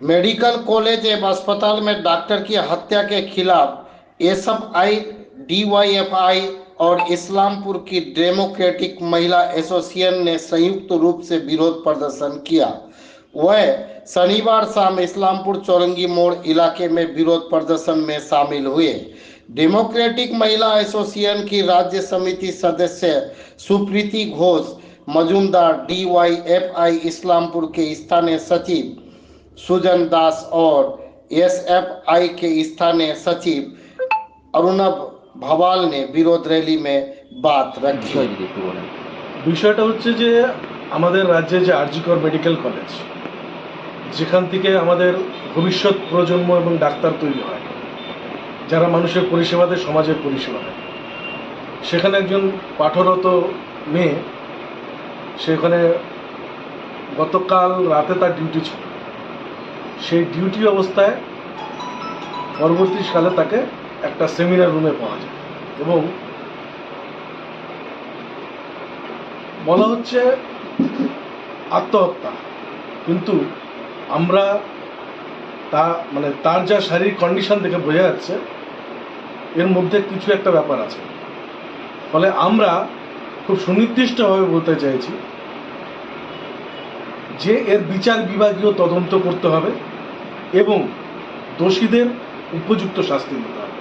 Medical college एवं अस्पताल में डॉक्टर की हत्या के खिलाफ एसएफआई, डीवाईएफआई और इस्लामपुर की डेमोक्रेटिक महिला एसोसिएशन ने संयुक्त रूप से विरोध प्रदर्शन किया। वह शनिवार शाम इस्लामपुर चौरंगी मोड़ इलाके में विरोध प्रदर्शन में शामिल हुए। डेमोक्रेटिक महिला एसोसिएशन की राज्य समिति सदस्य सुप्रीति घोष मजूमदार, डीवाईएफआई इस्लामपुर के स्थानीय सचिव सुजन दास और एसएफआई के स्थानीय सचिव अरुणव भवाल ने विरोध रैली में बात रखी। বিষয়টা হচ্ছে যে আমাদের রাজ্যে যে আরজিকর মেডিকেল কলেজ, যেখান থেকে আমাদের ভবিষ্যৎ প্রজন্ম এবং ডাক্তার তৈরি হয়, যারা মানুষের পরিষেবা দেয়, সমাজের পরিষেবা দেয়, সেখানে একজন পাঠরত মেয়ে, সেখানে গতকাল রাতে তার ডিউটি ছিল। সেই ডিউটি অবস্থায় পরবর্তীকালে তাকে একটা সেমিনার রুমে পাওয়া যায় এবং বলা হচ্ছে আত্মহত্যা, কিন্তু আমরা তার যা শারীরিক কন্ডিশন দেখে বোঝা যাচ্ছে এর মধ্যে কিছু একটা ব্যাপার আছে। ফলে আমরা খুব সুনির্দিষ্টভাবে বলতে চাইছি যে এর বিচার বিভাগীয় তদন্ত করতে হবে এবং দোষীদের উপযুক্ত শাস্তি দিতে হবে।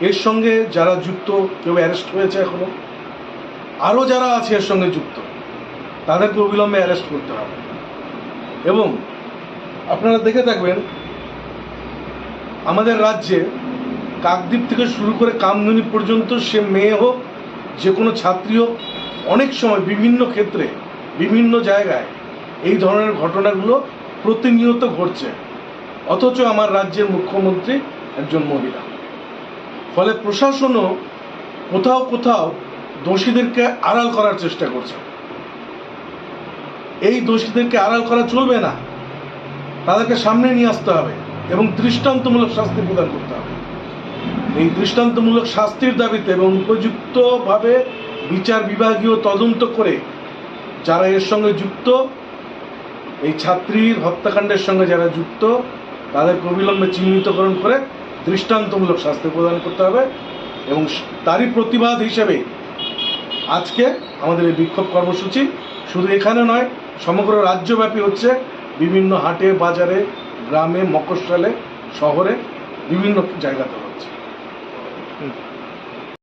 এর সঙ্গে যারা যুক্ত, কেউ অ্যারেস্ট হয়েছে এখনো, আরও যারা আছে এর সঙ্গে যুক্ত, তাদেরকে অবিলম্বে অ্যারেস্ট করতে হবে। এবং আপনারা দেখে থাকবেন আমাদের রাজ্যে কাকদ্বীপ থেকে শুরু করে কামদুনি পর্যন্ত, সে মেয়ে হোক, যে কোনো ছাত্রী হোক, অনেক সময় বিভিন্ন ক্ষেত্রে বিভিন্ন জায়গায় এই ধরনের ঘটনাগুলো প্রতিনিয়ত ঘটছে, অথচ আমার রাজ্যের মুখ্যমন্ত্রী একজন মহিলা। ফলে প্রশাসনও কোথাও কোথাও দোষীদেরকে আড়াল করার চেষ্টা করছে। এই দোষীদেরকে আড়াল করা চলবে না, তাদেরকে সামনে নিয়ে আসতে হবে এবং দৃষ্টান্তমূলক শাস্তি প্রদান করতে হবে। এই দৃষ্টান্তমূলক শাস্তির দাবিতে এবং উপযুক্তভাবে বিচার বিভাগীয় তদন্ত করে যারা এর সঙ্গে যুক্ত, এই ছাত্রীর হত্যাকাণ্ডের সঙ্গে যারা যুক্ত, তাদেরকে অবিলম্বে চিহ্নিতকরণ করে দৃষ্টান্তমূলক শাস্তি প্রদান করতে হবে। এবং তারই প্রতিবাদ হিসেবে আজকে আমাদের এই বিক্ষোভ কর্মসূচি শুধু এখানে নয়, সমগ্র রাজ্যব্যাপী হচ্ছে। বিভিন্ন হাটে, বাজারে, গ্রামে, মফস্বলে, শহরে, বিভিন্ন জায়গাতে।